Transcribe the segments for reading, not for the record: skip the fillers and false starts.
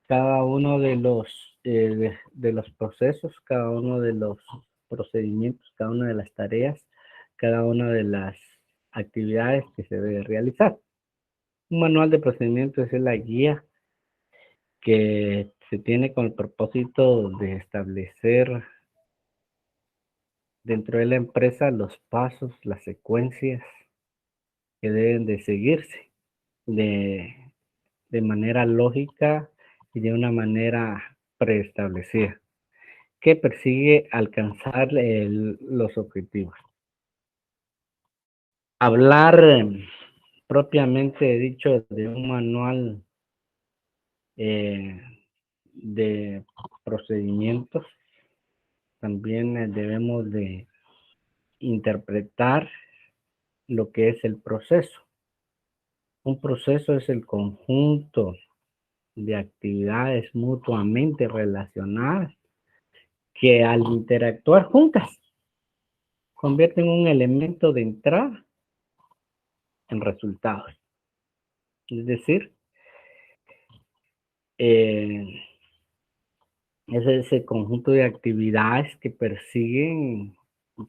cada uno de los procesos, cada uno de los procedimientos, cada una de las tareas, cada una de las actividades que se debe realizar. Un manual de procedimientos es la guía que se tiene con el propósito de establecer dentro de la empresa los pasos, las secuencias que deben de seguirse de, de manera lógica y de una manera preestablecida, que persigue alcanzar los objetivos. Hablar propiamente dicho de un manual eh, de procedimientos, también debemos de interpretar lo que es el proceso. Un proceso es el conjunto de actividades mutuamente relacionadas que al interactuar juntas convierten un elemento de entrada en resultados. Es decir, eh, es ese conjunto de actividades que persiguen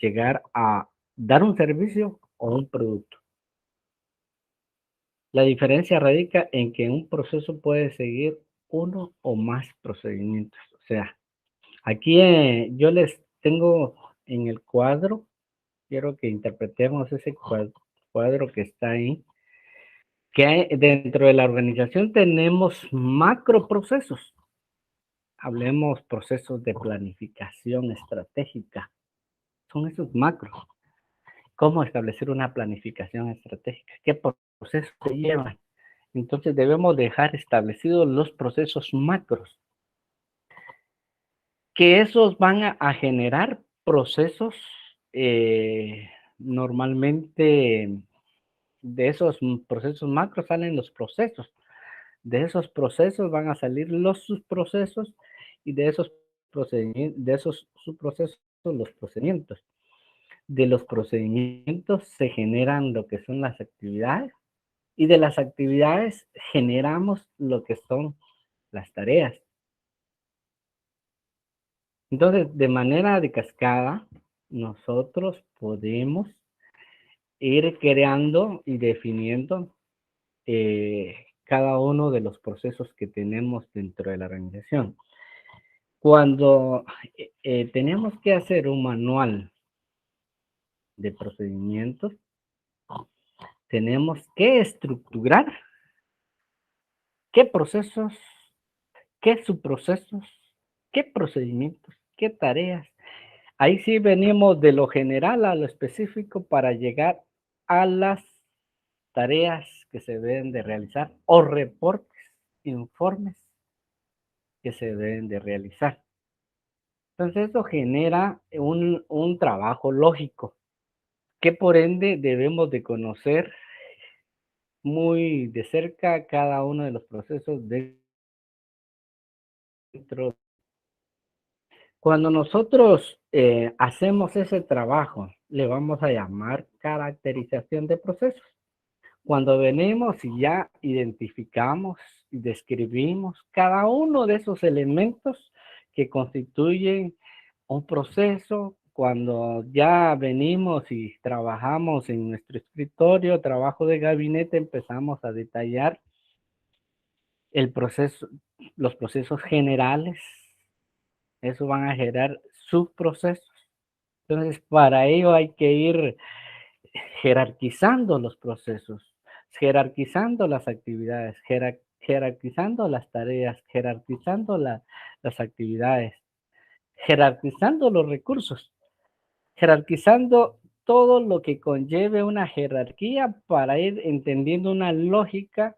llegar a dar un servicio o un producto. La diferencia radica en que un proceso puede seguir uno o más procedimientos. O sea, aquí yo les tengo en el cuadro, quiero que interpretemos ese cuadro que está ahí, que dentro de la organización tenemos macroprocesos. Hablemos procesos de planificación estratégica. Son esos macros. ¿Cómo establecer una planificación estratégica? ¿Qué procesos se llevan? Entonces debemos dejar establecidos los procesos macros, que esos van a generar procesos normalmente de esos procesos macros salen los procesos. De esos procesos van a salir los subprocesos y de esos procedimientos, de esos subprocesos los procedimientos. De los procedimientos se generan lo que son las actividades y de las actividades generamos lo que son las tareas. Entonces, de manera de cascada, nosotros podemos ir creando y definiendo cada uno de los procesos que tenemos dentro de la organización. Cuando tenemos que hacer un manual de procedimientos, tenemos que estructurar qué procesos, qué subprocesos, qué procedimientos, qué tareas. Ahí sí venimos de lo general a lo específico para llegar a las tareas que se deben de realizar o reportes, informes que se deben de realizar. Entonces eso genera un trabajo lógico que por ende debemos de conocer muy de cerca cada uno de los procesos dentro. Cuando nosotros hacemos ese trabajo, le vamos a llamar caracterización de procesos. Cuando venimos y ya identificamos y describimos cada uno de esos elementos que constituyen un proceso, cuando ya venimos y trabajamos en nuestro escritorio, trabajo de gabinete, empezamos a detallar el proceso, los procesos generales, eso van a generar subprocesos. Entonces, para ello hay que ir jerarquizando los procesos, jerarquizando las actividades, jerarquizando las tareas, jerarquizando las actividades, jerarquizando los recursos, jerarquizando todo lo que conlleve una jerarquía para ir entendiendo una lógica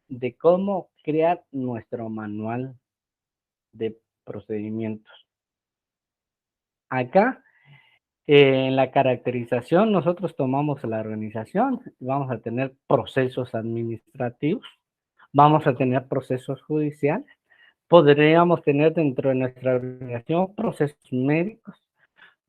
de cómo crear nuestro manual de procedimientos. Acá, en la caracterización, nosotros tomamos la organización, vamos a tener procesos administrativos, vamos a tener procesos judiciales, podríamos tener dentro de nuestra organización procesos médicos,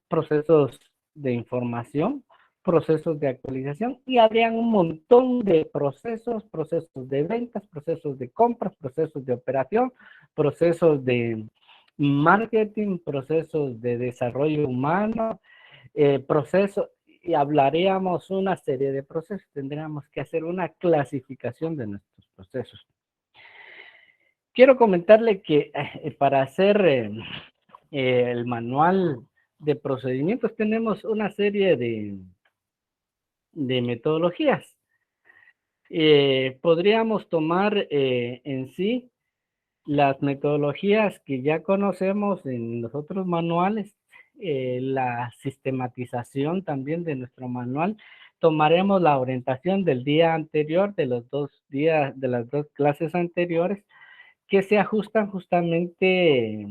procesos de información, procesos de actualización y habrían un montón de procesos, procesos de ventas, procesos de compras, procesos de operación, procesos de marketing, procesos de desarrollo humano, procesos, y hablaríamos una serie de procesos. Tendríamos que hacer una clasificación de nuestros procesos. Quiero comentarle que para hacer el manual de procedimientos tenemos una serie de metodologías. Podríamos tomar en sí las metodologías que ya conocemos en los otros manuales, la sistematización también de nuestro manual. Tomaremos la orientación del día anterior, de los 2 días, de las 2 clases anteriores, que se ajustan justamente,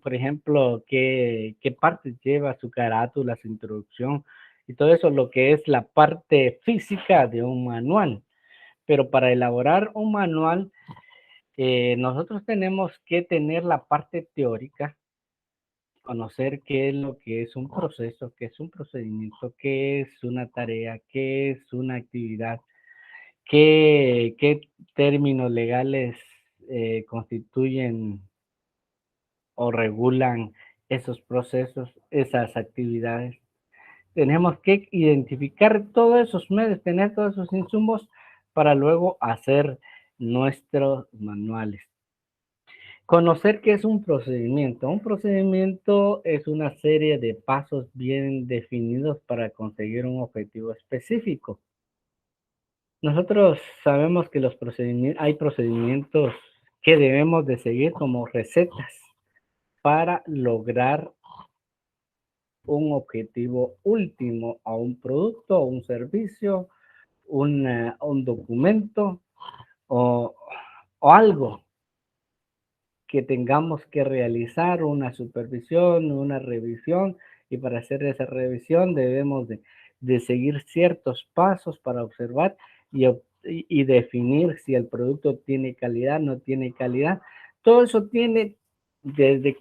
por ejemplo, qué partes lleva su carátula, su introducción y todo eso, lo que es la parte física de un manual. Pero para elaborar un manual, nosotros tenemos que tener la parte teórica, conocer qué es lo que es un proceso, qué es un procedimiento, qué es una tarea, qué es una actividad, qué términos legales constituyen o regulan esos procesos, esas actividades. Tenemos que identificar todos esos medios, tener todos esos insumos para luego hacer nuestros manuales. Conocer qué es un procedimiento. Un procedimiento es una serie de pasos bien definidos para conseguir un objetivo específico. Nosotros sabemos que hay procedimientos que debemos de seguir como recetas para lograr un objetivo último a un producto, a un servicio, un documento o, o algo que tengamos que realizar, una supervisión, una revisión, y para hacer esa revisión debemos de seguir ciertos pasos para observar y definir si el producto tiene calidad, no tiene calidad. Todo eso tiene, desde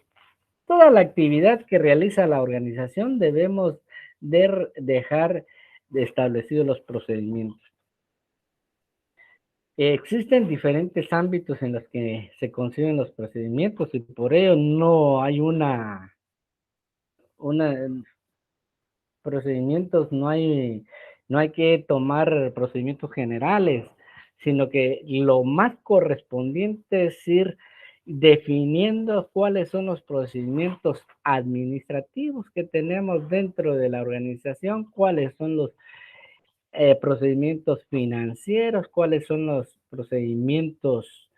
toda la actividad que realiza la organización, debemos de dejar establecidos los procedimientos. Existen diferentes ámbitos en los que se conciben los procedimientos y por ello no hay una procedimientos, no hay que tomar procedimientos generales, sino que lo más correspondiente es ir definiendo cuáles son los procedimientos administrativos que tenemos dentro de la organización, cuáles son los procedimientos financieros, cuáles son los procedimientos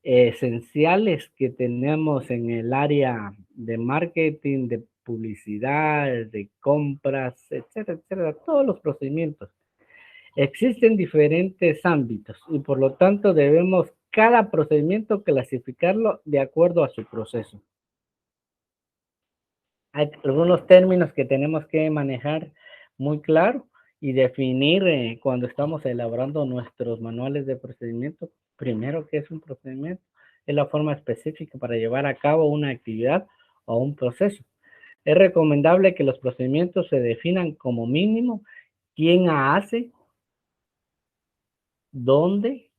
esenciales que tenemos en el área de marketing, de publicidad, de compras, etcétera, etcétera, todos los procedimientos. Existen diferentes ámbitos y por lo tanto debemos cada procedimiento clasificarlo de acuerdo a su proceso. Hay algunos términos que tenemos que manejar muy claro y definir cuando estamos elaborando nuestros manuales de procedimiento. Primero, ¿qué es un procedimiento? Es la forma específica para llevar a cabo una actividad o un proceso. Es recomendable que los procedimientos se definan como mínimo quién hace, dónde,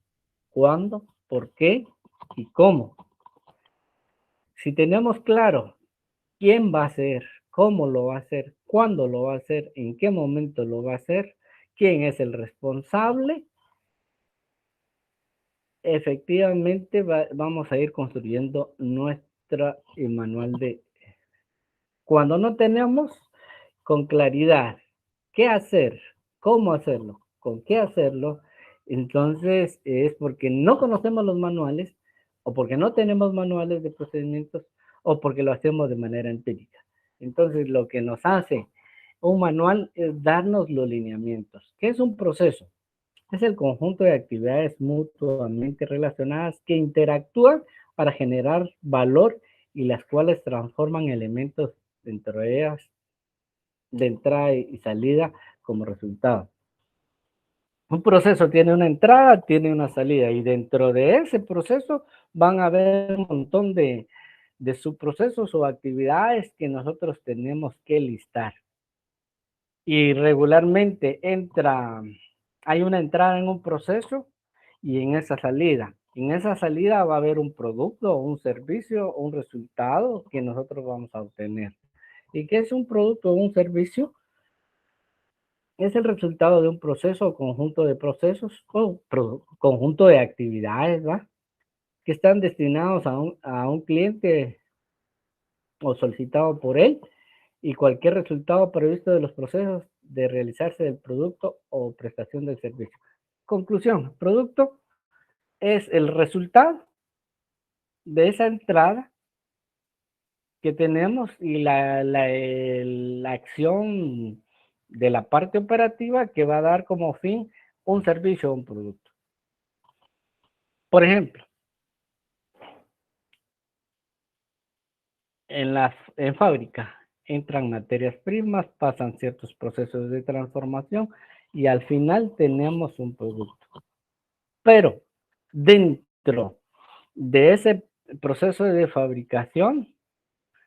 cuándo, por qué y cómo. Si tenemos claro quién va a hacer, cómo lo va a hacer, cuándo lo va a hacer, en qué momento lo va a hacer, quién es el responsable, efectivamente vamos a ir construyendo nuestro manual de... Cuando no tenemos con claridad qué hacer, cómo hacerlo, con qué hacerlo, entonces es porque no conocemos los manuales o porque no tenemos manuales de procedimientos o porque lo hacemos de manera empírica. Entonces lo que nos hace un manual es darnos los lineamientos. ¿Qué es un proceso? Es el conjunto de actividades mutuamente relacionadas que interactúan para generar valor y las cuales transforman elementos dentro de ellas de entrada y salida como resultado. Un proceso tiene una entrada, tiene una salida y dentro de ese proceso van a haber un montón de subprocesos o actividades que nosotros tenemos que listar. Y regularmente hay una entrada en un proceso y en esa salida. En esa salida va a haber un producto, un servicio, un resultado que nosotros vamos a obtener. ¿Y qué es un producto o un servicio? Es el resultado de un proceso o conjunto de procesos o conjunto de actividades, ¿va? Que están destinados a un cliente o solicitado por él y cualquier resultado previsto de los procesos de realizarse del producto o prestación del servicio. Conclusión, producto es el resultado de esa entrada que tenemos y la acción de la parte operativa que va a dar como fin un servicio o un producto. Por ejemplo, en fábrica entran materias primas, pasan ciertos procesos de transformación y al final tenemos un producto. Pero dentro de ese proceso de fabricación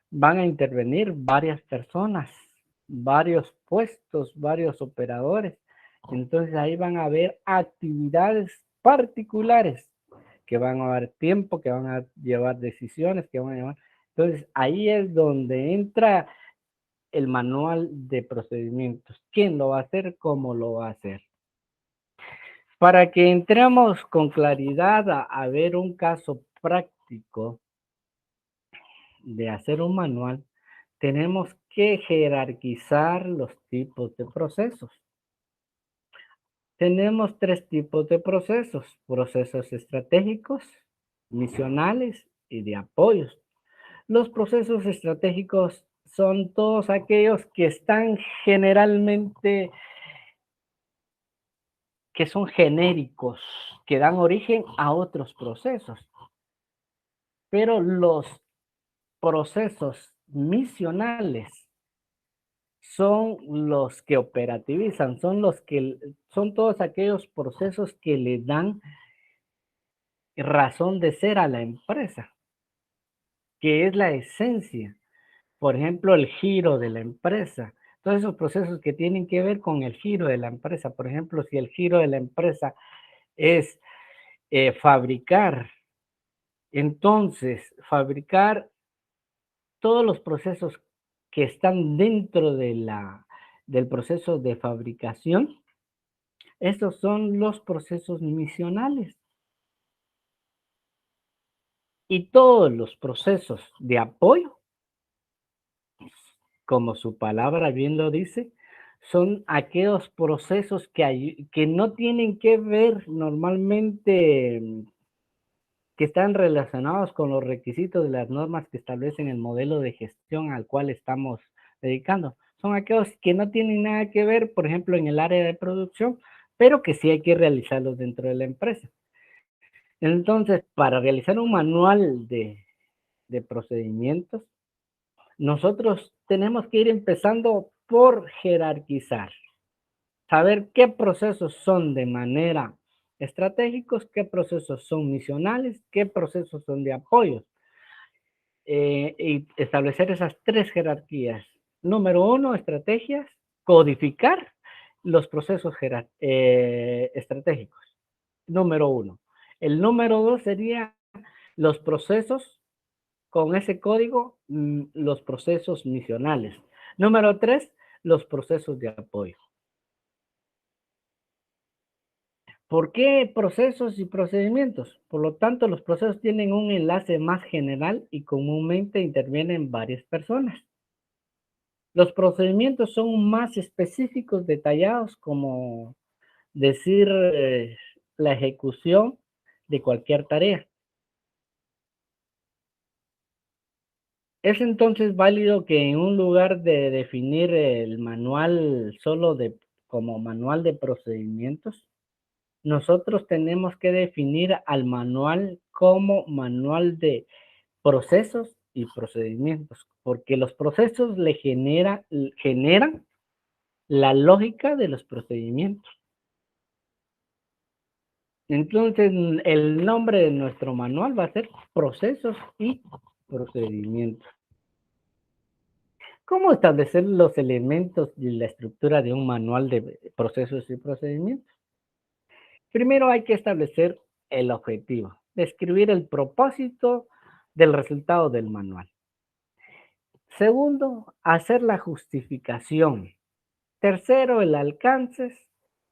van a intervenir varias personas, varios puestos, varios operadores. Entonces ahí van a haber actividades particulares que van a dar tiempo, que van a llevar decisiones, que van a llevar. Entonces ahí es donde entra el manual de procedimientos. ¿Quién lo va a hacer? ¿Cómo lo va a hacer? Para que entremos con claridad a ver un caso práctico de hacer un manual, tenemos que jerarquizar los tipos de procesos. Tenemos tres tipos de procesos: procesos estratégicos, misionales y de apoyos. Los procesos estratégicos son todos aquellos que están generalmente, que son genéricos, que dan origen a otros procesos. Pero los procesos misionales son los que operativizan, son todos aquellos procesos que le dan razón de ser a la empresa, que es la esencia. Por ejemplo, el giro de la empresa. Todos esos procesos que tienen que ver con el giro de la empresa. Por ejemplo, si el giro de la empresa es fabricar, entonces fabricar todos los procesos que están dentro del proceso de fabricación, estos son los procesos misionales. Y todos los procesos de apoyo, como su palabra bien lo dice, son aquellos procesos que no tienen que ver normalmente, que están relacionados con los requisitos de las normas que establecen el modelo de gestión al cual estamos dedicando. Son aquellos que no tienen nada que ver, por ejemplo, en el área de producción, pero que sí hay que realizarlos dentro de la empresa. Entonces, para realizar un manual de procedimientos, nosotros tenemos que ir empezando por jerarquizar, saber qué procesos son de manera estratégicos, qué procesos son misionales, qué procesos son de apoyo, y establecer esas tres jerarquías. Número uno, estrategias, codificar los procesos estratégicos. Número uno. El número dos sería los procesos con ese código, los procesos misionales. Número tres, los procesos de apoyo. ¿Por qué procesos y procedimientos? Por lo tanto, los procesos tienen un enlace más general y comúnmente intervienen varias personas. Los procedimientos son más específicos, detallados, como decir la ejecución de cualquier tarea. Es entonces válido que en un lugar de definir el manual solo como manual de procedimientos, nosotros tenemos que definir al manual como manual de procesos y procedimientos, porque los procesos generan la lógica de los procedimientos. Entonces, el nombre de nuestro manual va a ser procesos y procedimientos. ¿Cómo establecer los elementos y la estructura de un manual de procesos y procedimientos? Primero hay que establecer el objetivo. describir el propósito del resultado del manual. Segundo, hacer la justificación. Tercero, el alcance,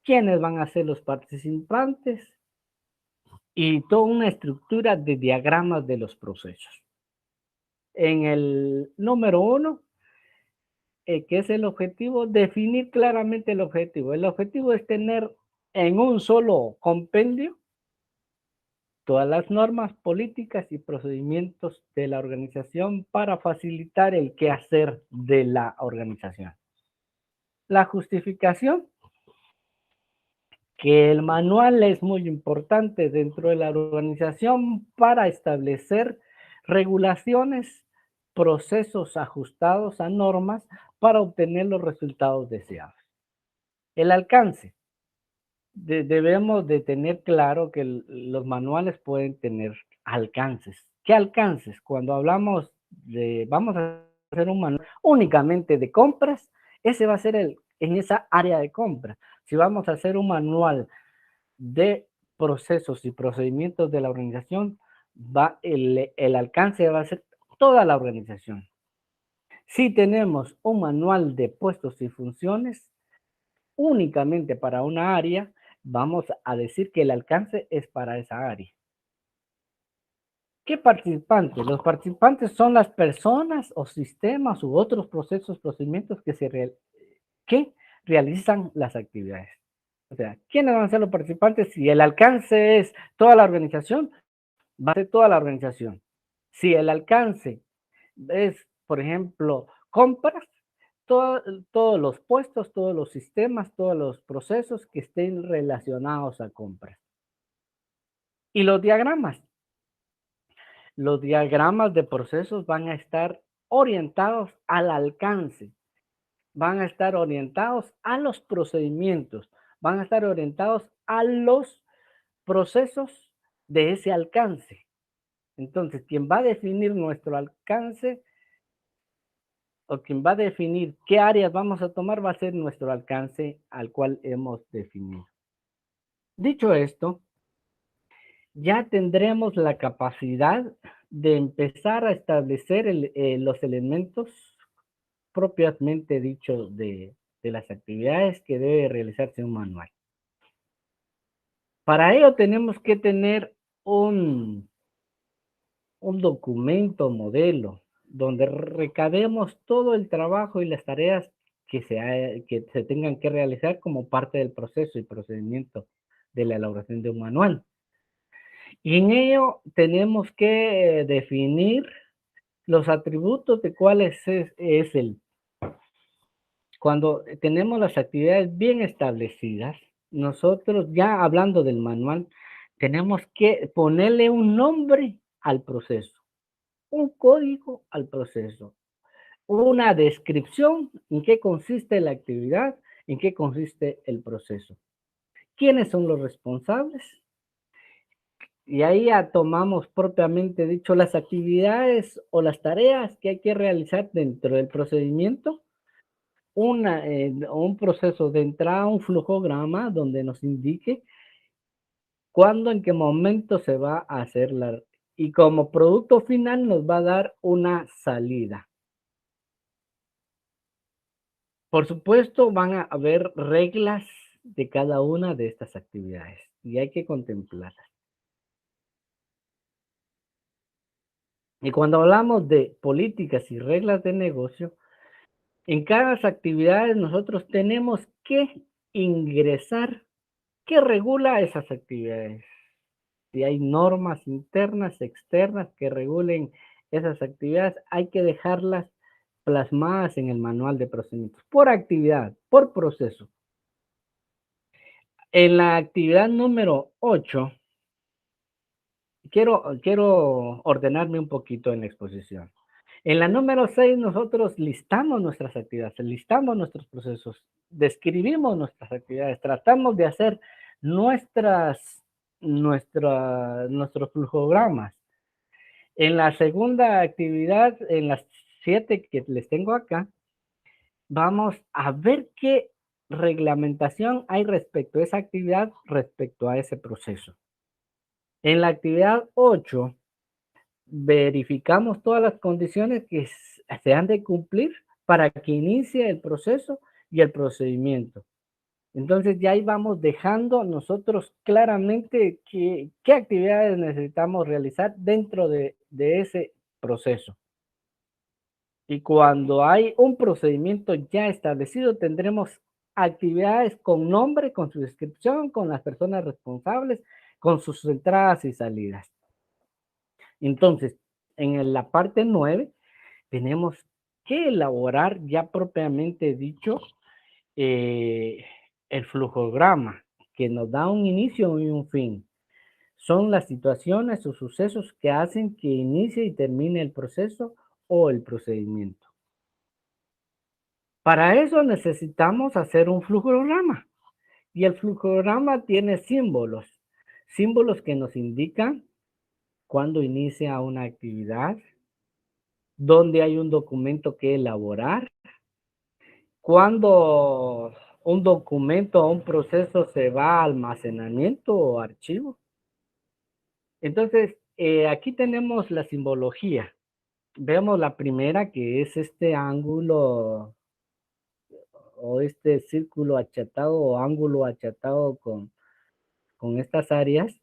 quiénes van a ser los participantes y toda una estructura de diagramas de los procesos. En el número 1, que es el objetivo, definir claramente el objetivo. El objetivo es tener en un solo compendio todas las normas, políticas y procedimientos de la organización para facilitar el quehacer de la organización. La justificación, que el manual es muy importante dentro de la organización para establecer regulaciones, procesos ajustados a normas para obtener los resultados deseados. El alcance. Debemos de tener claro que los manuales pueden tener alcances. ¿Qué alcances? Cuando hablamos de, vamos a hacer un manual únicamente de compras, ese va a ser en esa área de compras. Si vamos a hacer un manual de procesos y procedimientos de la organización, el alcance va a ser toda la organización. Si tenemos un manual de puestos y funciones únicamente para una área, vamos a decir que el alcance es para esa área. ¿Qué participantes? Los participantes son las personas o sistemas u otros procesos, procedimientos que realizan las actividades. O sea, ¿quiénes van a ser los participantes? Si el alcance es toda la organización, va a ser toda la organización. Si el alcance es, por ejemplo, compras, todos los puestos, todos los sistemas, todos los procesos que estén relacionados a compras. Y los diagramas. Los diagramas de procesos van a estar orientados al alcance, van a estar orientados a los procedimientos, van a estar orientados a los procesos de ese alcance. Entonces, quien va a definir nuestro alcance o quien va a definir qué áreas vamos a tomar va a ser nuestro alcance al cual hemos definido. Dicho esto, ya tendremos la capacidad de empezar a establecer los elementos propiamente dichos de las actividades que debe realizarse un manual. Para ello tenemos que tener un documento modelo donde recabemos todo el trabajo y las tareas que se tengan que realizar como parte del proceso y procedimiento de la elaboración de un manual. Y en ello tenemos que definir los atributos de cuáles es el. Cuando tenemos las actividades bien establecidas, nosotros ya hablando del manual, tenemos que ponerle un nombre al proceso, un código al proceso, una descripción en qué consiste la actividad, en qué consiste el proceso, quiénes son los responsables. Y ahí ya tomamos propiamente dicho las actividades o las tareas que hay que realizar dentro del procedimiento, un proceso de entrada, un flujograma donde nos indique cuándo, en qué momento se va a hacer y como producto final nos va a dar una salida. Por supuesto, van a haber reglas de cada una de estas actividades y hay que contemplarlas. Y cuando hablamos de políticas y reglas de negocio, en cada actividad nosotros tenemos que ingresar qué regula esas actividades. Si hay normas internas, externas que regulen esas actividades, hay que dejarlas plasmadas en el manual de procedimientos, por actividad, por proceso. En la actividad número 8, quiero ordenarme un poquito en la exposición. En la número 6 nosotros listamos nuestras actividades, listamos nuestros procesos, describimos nuestras actividades, tratamos de hacer nuestros flujogramas. En la segunda actividad, en las 7 que les tengo acá, vamos a ver qué reglamentación hay respecto a esa actividad, respecto a ese proceso. En la actividad 8, verificamos todas las condiciones que se han de cumplir para que inicie el proceso y el procedimiento. Entonces ya ahí vamos dejando nosotros claramente qué actividades necesitamos realizar dentro de ese proceso. Y cuando hay un procedimiento ya establecido, tendremos actividades con nombre, con su descripción, con las personas responsables, con sus entradas y salidas. Entonces, en la parte 9 tenemos que elaborar ya propiamente dicho eh, el flujograma, que nos da un inicio y un fin. Son las situaciones o sucesos que hacen que inicie y termine el proceso o el procedimiento. Para eso necesitamos hacer un flujograma. Y el flujograma tiene símbolos. Símbolos que nos indican cuándo inicia una actividad, dónde hay un documento que elaborar, cuándo un documento o un proceso se va a almacenamiento o archivo. Entonces, aquí tenemos la simbología. Vemos la primera, que es este ángulo o este círculo achatado o ángulo achatado con estas áreas.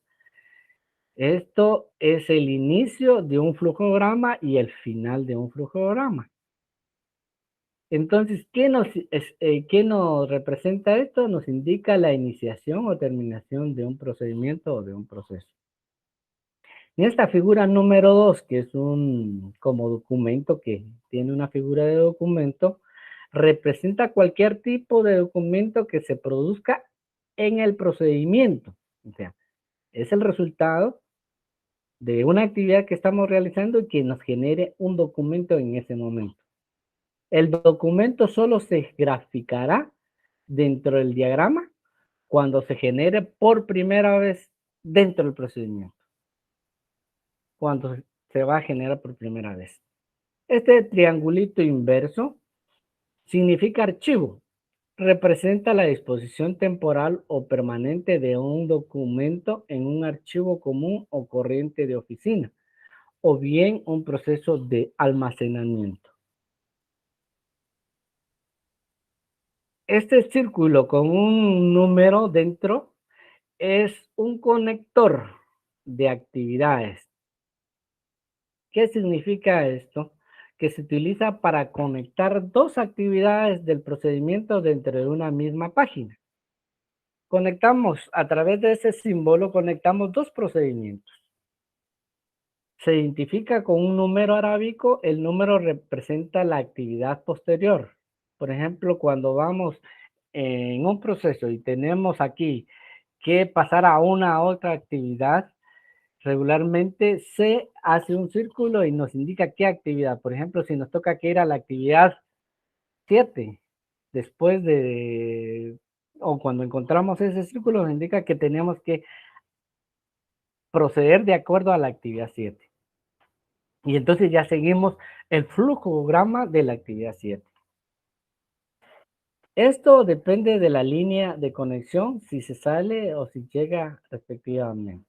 Esto es el inicio de un flujograma y el final de un flujograma. Entonces, ¿qué nos representa esto? Nos indica la iniciación o terminación de un procedimiento o de un proceso. En esta figura número 2, que es un como documento que tiene una figura de documento, representa cualquier tipo de documento que se produzca en el procedimiento. O sea, es el resultado de una actividad que estamos realizando y que nos genere un documento en ese momento. El documento solo se graficará dentro del diagrama cuando se genere por primera vez dentro del procedimiento. Cuando se va a generar por primera vez. Este triangulito inverso significa archivo. Representa la disposición temporal o permanente de un documento en un archivo común o corriente de oficina, o bien un proceso de almacenamiento. Este círculo con un número dentro es un conector de actividades. ¿Qué significa esto? Que se utiliza para conectar dos actividades del procedimiento dentro de una misma página. Conectamos, a través de ese símbolo, conectamos dos procedimientos. Se identifica con un número arábico, el número representa la actividad posterior. Por ejemplo, cuando vamos en un proceso y tenemos aquí que pasar a una otra actividad, regularmente se hace un círculo y nos indica qué actividad. Por ejemplo, si nos toca que ir a la actividad 7, después de, o cuando encontramos ese círculo, nos indica que tenemos que proceder de acuerdo a la actividad 7. Y entonces ya seguimos el flujograma de la actividad 7. Esto depende de la línea de conexión, si se sale o si llega respectivamente.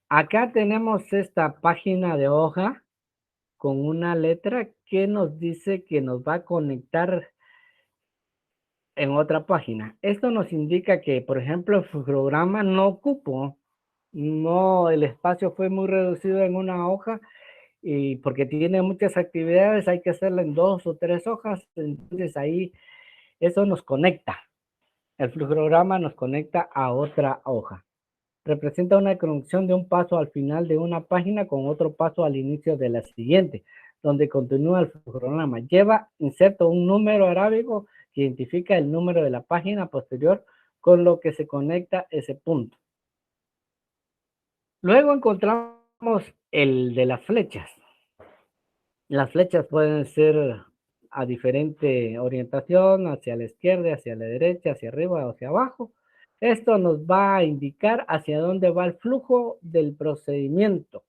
Acá tenemos esta página de hoja con una letra que nos dice que nos va a conectar en otra página. Esto nos indica que, por ejemplo, el programa no cupo, no, el espacio fue muy reducido en una hoja y porque tiene muchas actividades hay que hacerla en 2 o 3 hojas, entonces ahí eso nos conecta. El flujograma nos conecta a otra hoja. Representa una conexión de un paso al final de una página con otro paso al inicio de la siguiente, donde continúa el flujograma. Lleva inserto un número arábigo que identifica el número de la página posterior con lo que se conecta ese punto. Luego encontramos el de las flechas. Las flechas pueden ser a diferente orientación, hacia la izquierda, hacia la derecha, hacia arriba o hacia abajo. Esto nos va a indicar hacia dónde va el flujo del procedimiento.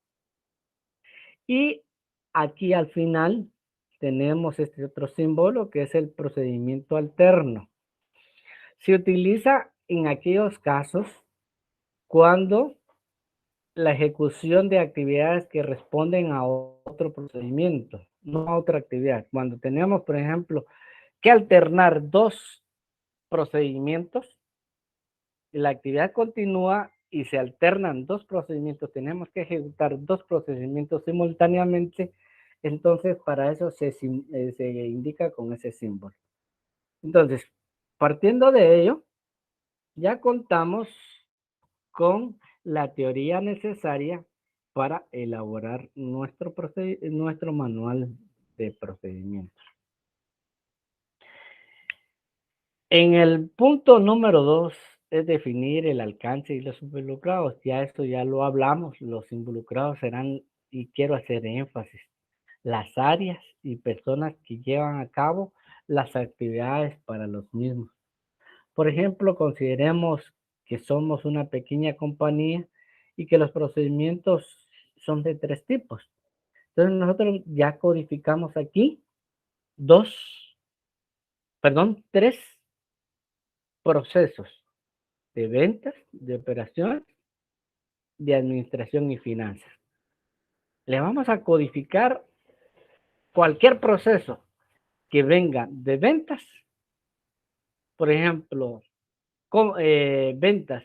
Y aquí al final tenemos este otro símbolo que es el procedimiento alterno. Se utiliza en aquellos casos cuando la ejecución de actividades que responden a otro procedimiento, no a otra actividad. Cuando tenemos, por ejemplo, que alternar dos procedimientos, la actividad continúa y se alternan dos procedimientos, tenemos que ejecutar dos procedimientos simultáneamente, entonces para eso se indica con ese símbolo. Entonces, partiendo de ello, ya contamos con la teoría necesaria para elaborar nuestro manual de procedimientos. En el punto número 2 es definir el alcance y los involucrados. Ya esto ya lo hablamos. Los involucrados serán, y quiero hacer énfasis, las áreas y personas que llevan a cabo las actividades para los mismos. Por ejemplo, consideremos que somos una pequeña compañía y que los procedimientos son de 3 tipos. Entonces nosotros ya codificamos aquí 3 procesos de ventas, de operación, de administración y finanzas. Le vamos a codificar cualquier proceso que venga de ventas, por ejemplo, ventas,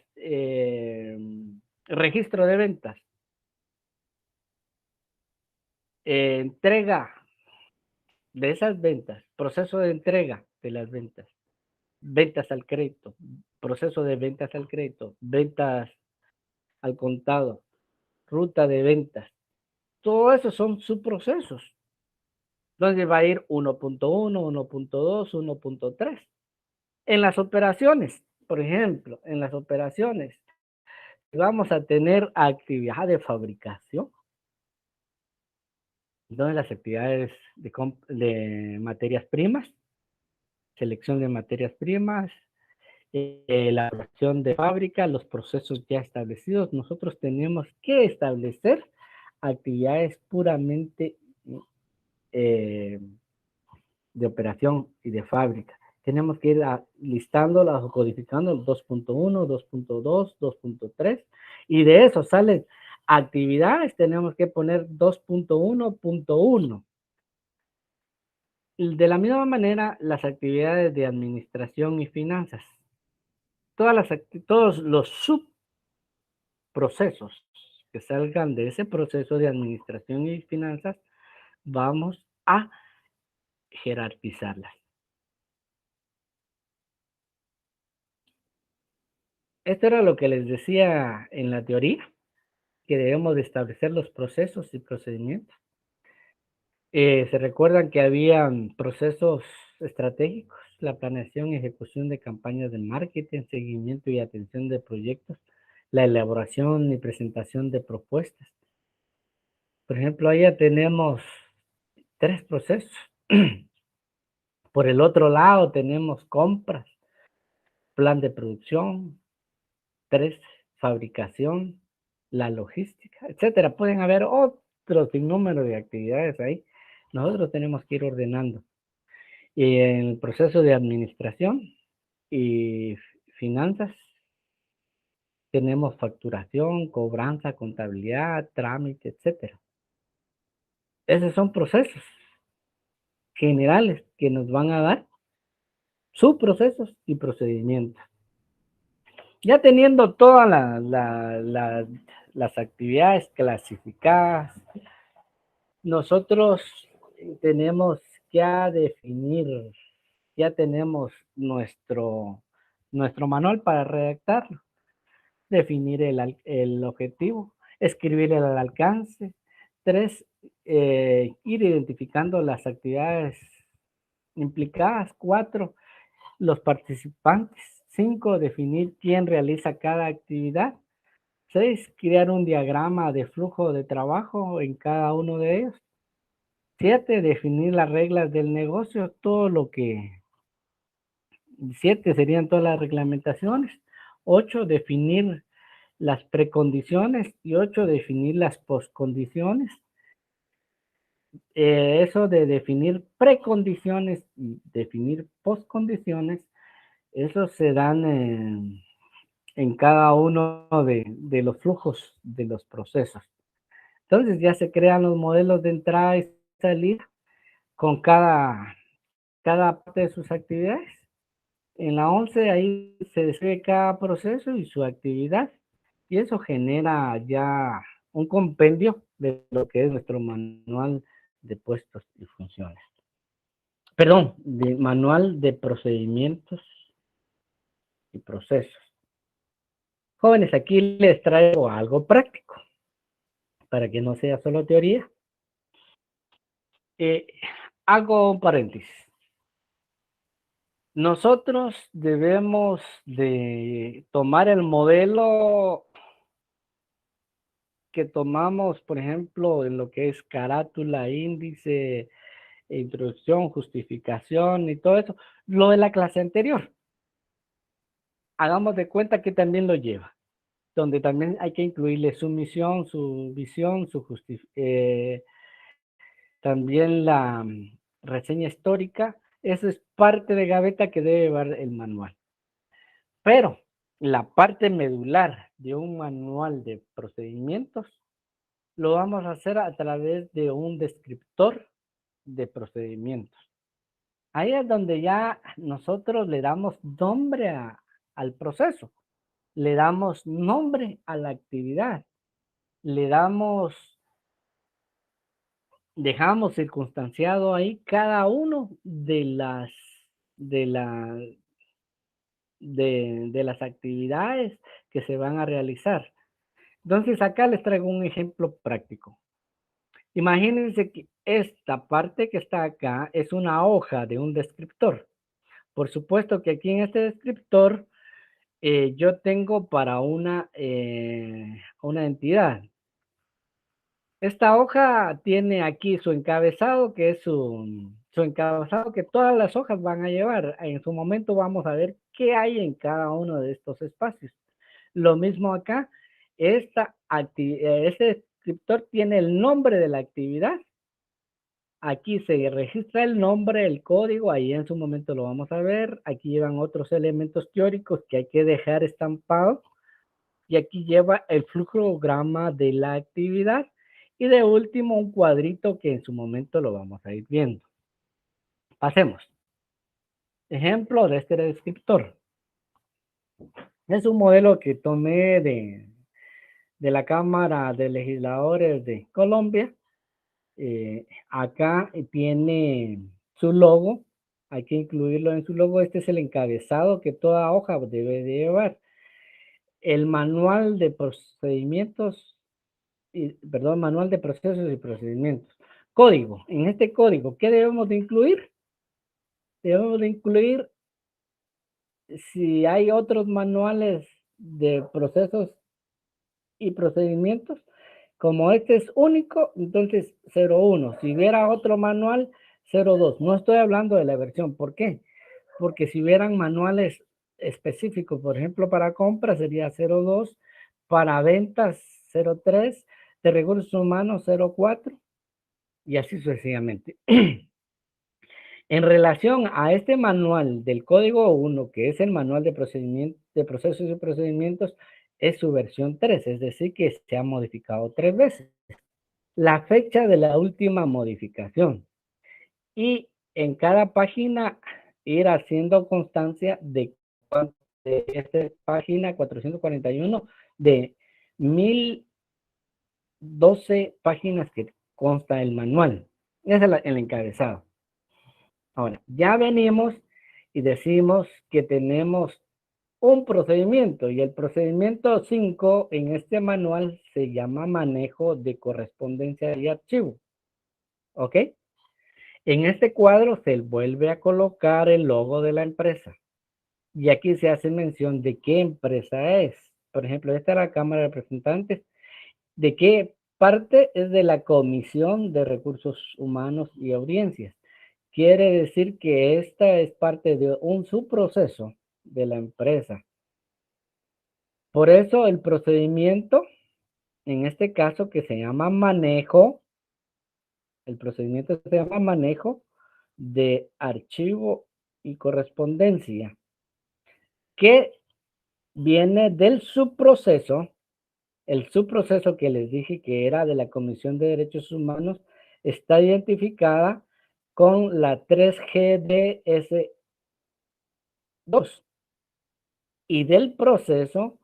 registro de ventas, entrega de esas ventas, proceso de entrega de las ventas, ventas al crédito, proceso de ventas al crédito, ventas al contado, ruta de ventas. Todo eso son subprocesos, donde va a ir 1.1, 1.2, 1.3. En las operaciones, por ejemplo, en las operaciones, vamos a tener actividad de fabricación, donde las actividades de materias primas, selección de materias primas, la producción de fábrica, los procesos ya establecidos. Nosotros tenemos que establecer actividades puramente eh, de operación y de fábrica. Tenemos que ir listándolas o codificando 2.1, 2.2, 2.3 y de eso salen actividades, tenemos que poner 2.1.1. De la misma manera, las actividades de administración y finanzas. Todos los subprocesos que salgan de ese proceso de administración y finanzas, vamos a jerarquizarlas. Esto era lo que les decía en la teoría, que debemos de establecer los procesos y procedimientos. Se recuerdan que habían procesos estratégicos, la planeación y ejecución de campañas de marketing, seguimiento y atención de proyectos, la elaboración y presentación de propuestas. Por ejemplo, ahí ya tenemos 3 procesos. Por el otro lado tenemos compras, plan de producción, 3, fabricación, la logística, etcétera. Pueden haber otro sinnúmero de actividades ahí. Nosotros tenemos que ir ordenando. Y en el proceso de administración y finanzas tenemos facturación, cobranza, contabilidad, trámite, etcétera. Esos son procesos generales que nos van a dar subprocesos y procedimientos. Ya teniendo todas las actividades clasificadas, nosotros tenemos que definir, ya tenemos nuestro manual para redactarlo, definir el objetivo, escribir el alcance, 3, ir identificando las actividades implicadas, 4, los participantes, 5, definir quién realiza cada actividad, 6, crear un diagrama de flujo de trabajo en cada uno de ellos, 7, definir las reglas del negocio, 7 serían todas las reglamentaciones, 8, definir las precondiciones y 8, definir las postcondiciones. Eso de definir precondiciones y definir postcondiciones, eso se dan en cada uno de los flujos de los procesos. Entonces ya se crean los modelos de entrada y salida con cada parte de sus actividades. En la 11 ahí se describe cada proceso y su actividad, y eso genera ya un compendio de lo que es nuestro manual de puestos y funciones. Perdón, de manual de procedimientos y procesos. Jóvenes, aquí les traigo algo práctico para que no sea solo teoría. Eh, Hago un paréntesis. Nosotros debemos de tomar el modelo que tomamos, por ejemplo, en lo que es carátula, índice, introducción, justificación y todo eso, lo de la clase anterior. Hagamos de cuenta que también lo lleva, donde también hay que incluirle su misión, su visión, también la reseña histórica. Eso es parte de gaveta que debe llevar el manual. Pero la parte medular de un manual de procedimientos lo vamos a hacer a través de un descriptor de procedimientos. Ahí es donde ya nosotros le damos nombre al proceso, le damos nombre a la actividad, le dejamos circunstanciado ahí cada uno de la, de las actividades que se van a realizar. Entonces acá les traigo un ejemplo práctico. Imagínense que esta parte que está acá es una hoja de un descriptor. Por supuesto que aquí en este descriptor yo tengo para una entidad. Esta hoja tiene aquí su encabezado, que es su encabezado que todas las hojas van a llevar. En su momento vamos a ver qué hay en cada uno de estos espacios. Lo mismo acá, este descriptor tiene el nombre de la actividad. Aquí se registra el nombre, el código, ahí en su momento lo vamos a ver. Aquí llevan otros elementos teóricos que hay que dejar estampados. Y aquí lleva el flujograma de la actividad. Y de último, un cuadrito que en su momento lo vamos a ir viendo. Pasemos. Ejemplo de este descriptor. Es un modelo que tomé de la Cámara de Legisladores de Colombia. Acá tiene su logo, hay que incluirlo en su logo. Este es el encabezado que toda hoja debe de llevar. El manual de procedimientos, perdón, manual de procesos y procedimientos. Código. En este código, ¿qué debemos de incluir? Debemos de incluir si hay otros manuales de procesos y procedimientos. Como este es único, entonces 01. Si hubiera otro manual, 02. No estoy hablando de la versión. ¿Por qué? Porque si hubieran manuales específicos, por ejemplo, para compras sería 02, para ventas 03, de recursos humanos 04 y así sucesivamente. En relación a este manual del código 1, que es el manual de procesos y procedimientos, es su versión 3, es decir, que se ha modificado 3 veces. La fecha de la última modificación. Y en cada página ir haciendo constancia de esta página 441 de 1012 páginas que consta el manual. Ese es el encabezado. Ahora, ya venimos y decimos que tenemos un procedimiento y el procedimiento 5 en este manual se llama manejo de correspondencia y archivo. ¿Ok? En este cuadro se vuelve a colocar el logo de la empresa y aquí se hace mención de qué empresa es. Por ejemplo, esta es la Cámara de Representantes. ¿De qué parte? Es de la Comisión de Recursos Humanos y Audiencias. Quiere decir que esta es parte de un subproceso de la empresa. Por eso el procedimiento, en este caso que se llama manejo, el procedimiento se llama manejo de archivo y correspondencia. ¿Qué viene del subproceso. El subproceso que les dije que era de la Comisión de Derechos Humanos está identificada con la 3GDS2 y del proceso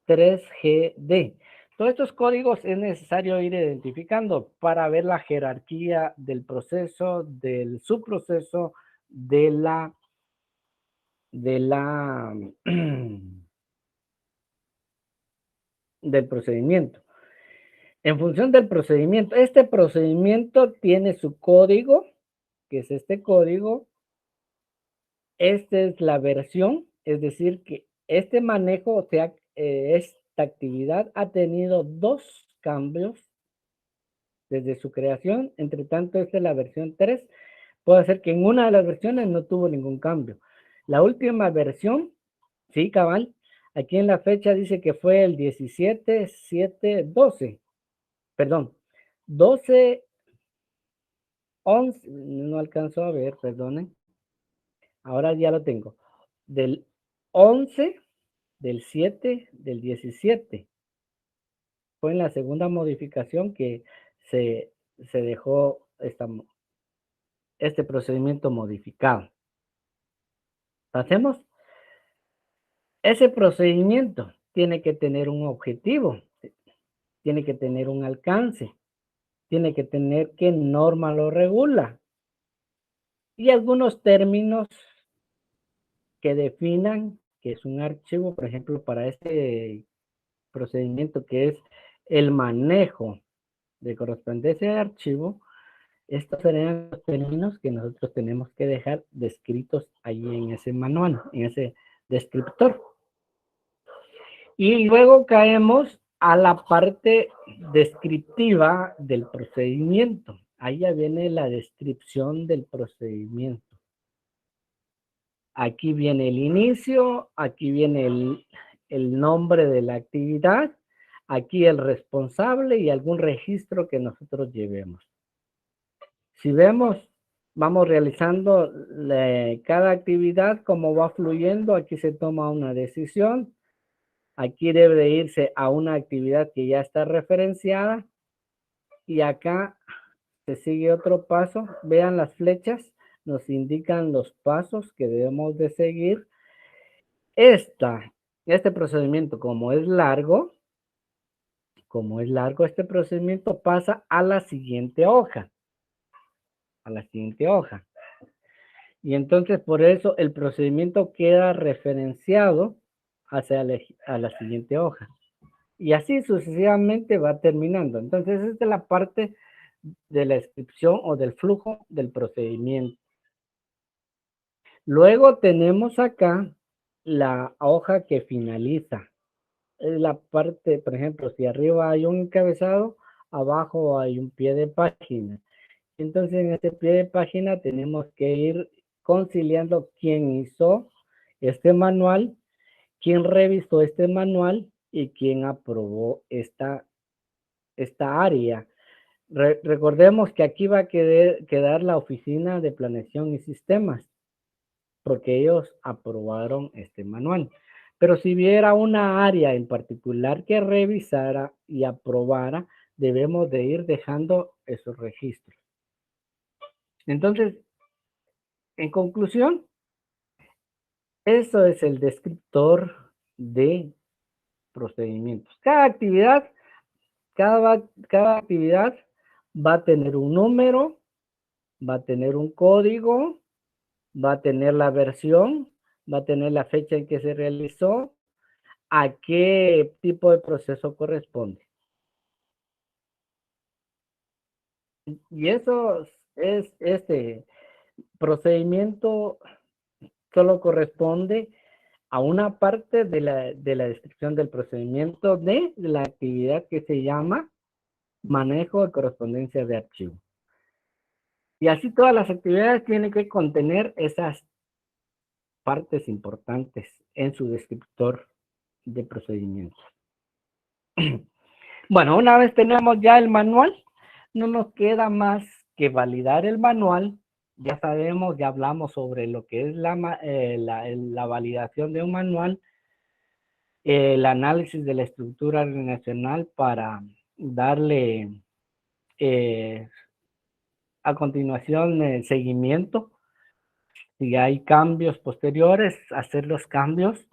3GD. Todos estos códigos es necesario ir identificando para ver la jerarquía del proceso, del subproceso, de la del procedimiento. En función del procedimiento, este procedimiento tiene su código, que es este código. Esta es la versión, es decir, que este manejo, o sea, esta actividad ha tenido 2 cambios desde su creación. Entre tanto, esta es la versión 3. Puede ser que en una de las versiones no tuvo ningún cambio. La última versión, sí, cabal, aquí en la fecha dice que fue el 17/7/12. Perdón, 12, 11, no alcanzó a ver, perdonen. Ahora ya lo tengo. Del 11, del 7, del 17. Fue en la segunda modificación que se, se dejó este procedimiento modificado. Hacemos ese procedimiento. Tiene que tener un objetivo, tiene que tener un alcance, tiene que tener qué norma lo regula y algunos términos que definan que es un archivo, por ejemplo, para este procedimiento que es el manejo de correspondencia de archivo. Estos serían los términos que nosotros tenemos que dejar descritos ahí en ese manual, en ese descriptor. Y luego caemos a la parte descriptiva del procedimiento. Ahí ya viene la descripción del procedimiento. Aquí viene el inicio, aquí viene el nombre de la actividad, aquí el responsable y algún registro que nosotros llevemos. Si vemos, vamos realizando cada actividad, cómo va fluyendo, aquí se toma una decisión, aquí debe de irse a una actividad que ya está referenciada y acá se sigue otro paso. Vean las flechas, nos indican los pasos que debemos de seguir. Este procedimiento, como es largo este procedimiento pasa a la siguiente hoja. Y entonces por eso el procedimiento queda referenciado hacia a la siguiente hoja. Y así sucesivamente va terminando. Entonces esta es la parte de la descripción o del flujo del procedimiento. Luego tenemos acá la hoja que finaliza. Es la parte, por ejemplo, si arriba hay un encabezado, abajo hay un pie de página. Entonces en este pie de página tenemos que ir conciliando quién hizo este manual, quién revisó este manual y quién aprobó esta área. Recordemos que aquí va a quedar la oficina de planeación y sistemas, porque ellos aprobaron este manual. Pero si hubiera una área en particular que revisara y aprobara, debemos de ir dejando esos registros. Entonces, en conclusión, eso es el descriptor de procedimientos. Cada actividad va a tener un número, va a tener un código, va a tener la versión, va a tener la fecha en que se realizó, a qué tipo de proceso corresponde. Y eso es este procedimiento solo corresponde a una parte de la descripción del procedimiento de la actividad que se llama manejo de correspondencia de archivo. Y así todas las actividades tienen que contener esas partes importantes en su descriptor de procedimientos. Bueno, una vez tenemos ya el manual, no nos queda más que validar el manual. Ya sabemos, ya hablamos sobre lo que es la validación de un manual. el análisis de la estructura organizacional para darle eh, a continuación el seguimiento. Si hay cambios posteriores, hacer los cambios.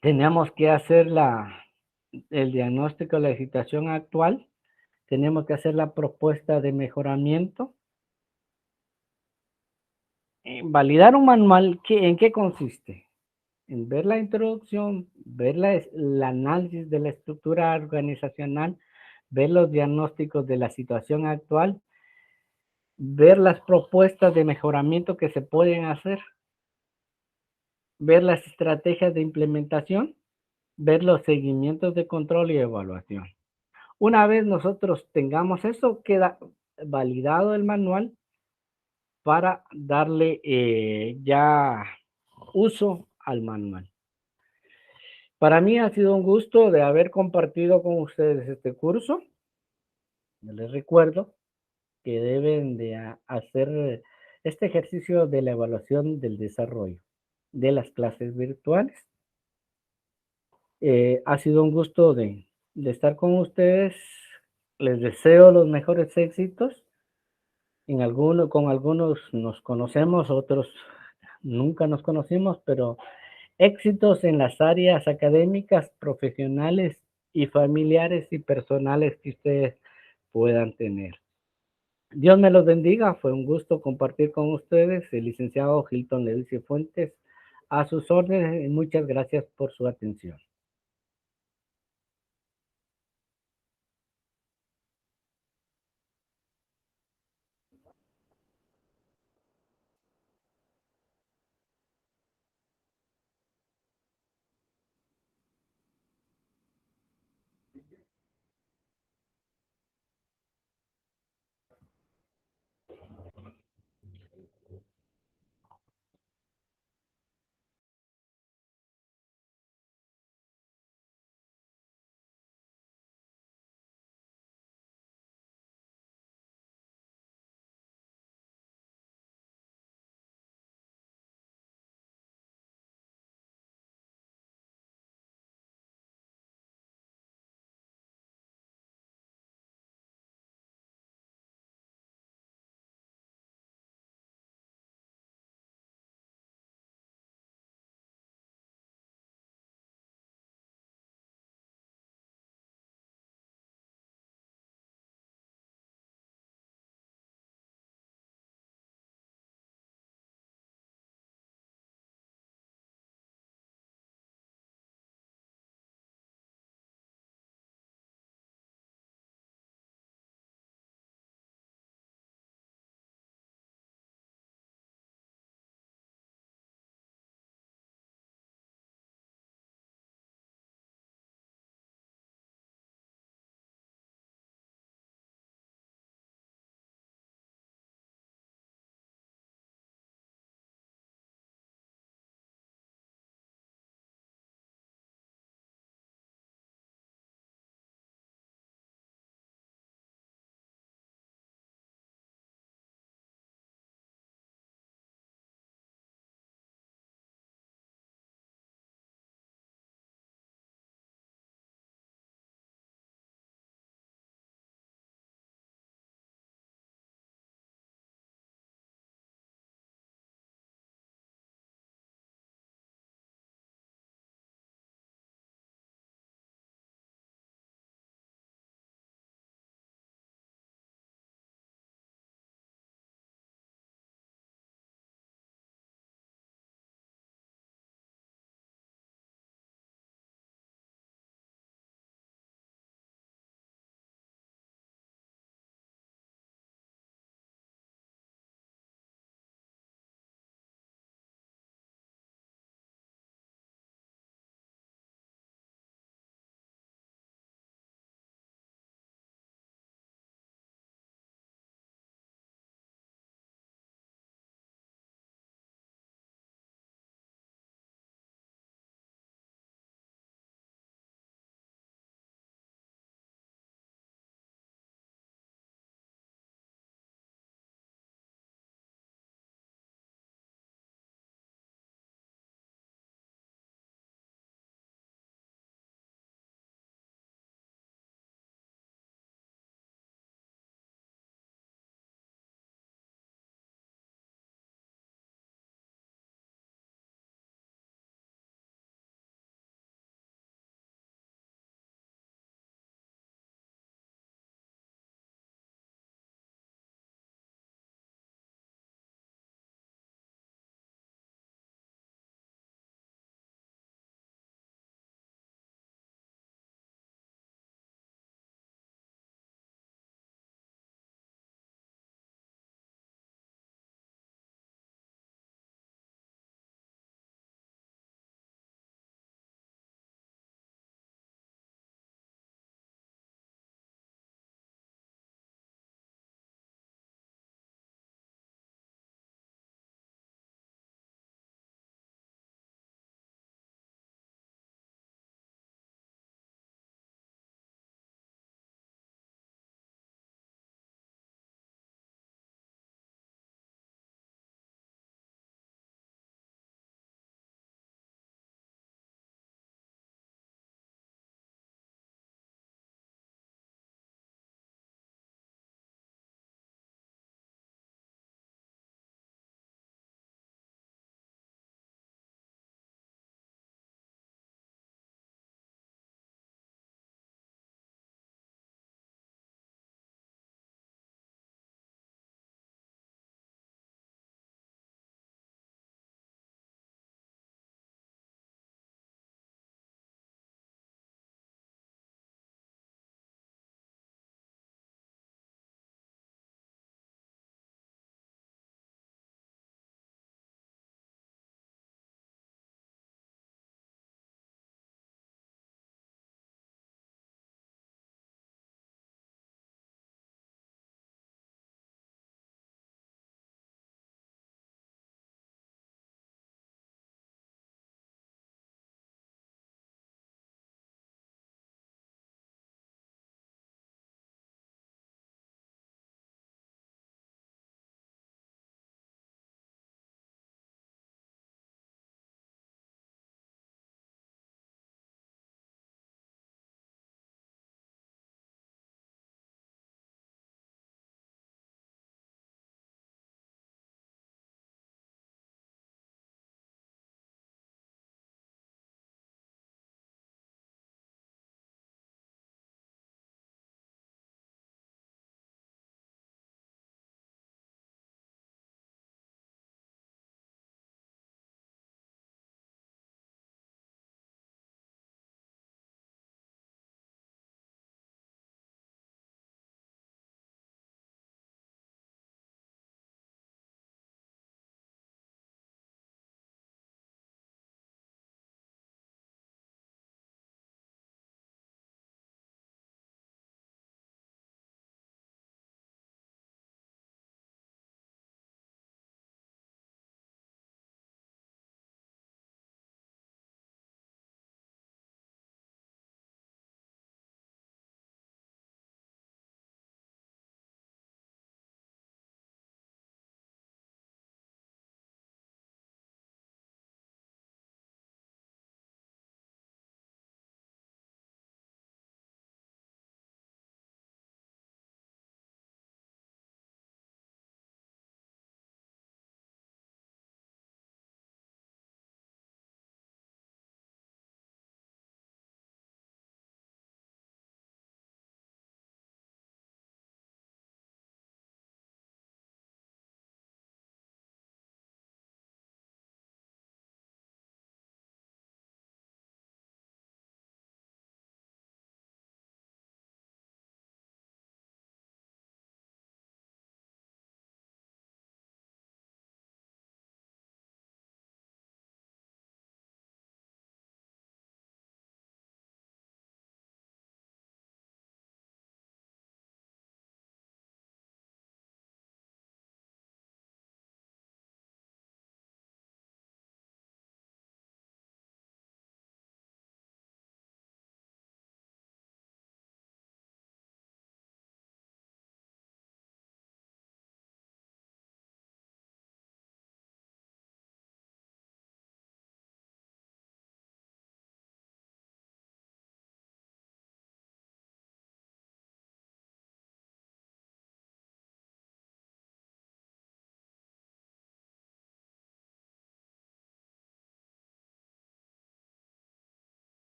Tenemos que hacer el diagnóstico de la situación actual. Tenemos que hacer la propuesta de mejoramiento. Validar un manual, ¿en qué consiste? En ver la introducción, ver el análisis de la estructura organizacional, ver los diagnósticos de la situación actual, ver las propuestas de mejoramiento que se pueden hacer, ver las estrategias de implementación, ver los seguimientos de control y evaluación. Una vez nosotros tengamos eso, queda validado el manual para darle ya uso al manual. Para mí ha sido un gusto de haber compartido con ustedes este curso. Yo les recuerdo que deben de hacer este ejercicio de la evaluación del desarrollo de las clases virtuales. Ha sido un gusto de estar con ustedes. Les deseo los mejores éxitos. Con algunos nos conocemos, otros nunca nos conocimos, pero éxitos en las áreas académicas, profesionales y familiares y personales que ustedes puedan tener. Dios me los bendiga. Fue un gusto compartir con ustedes. El licenciado Hilton Levicio Fuentes, a sus órdenes, y muchas gracias por su atención.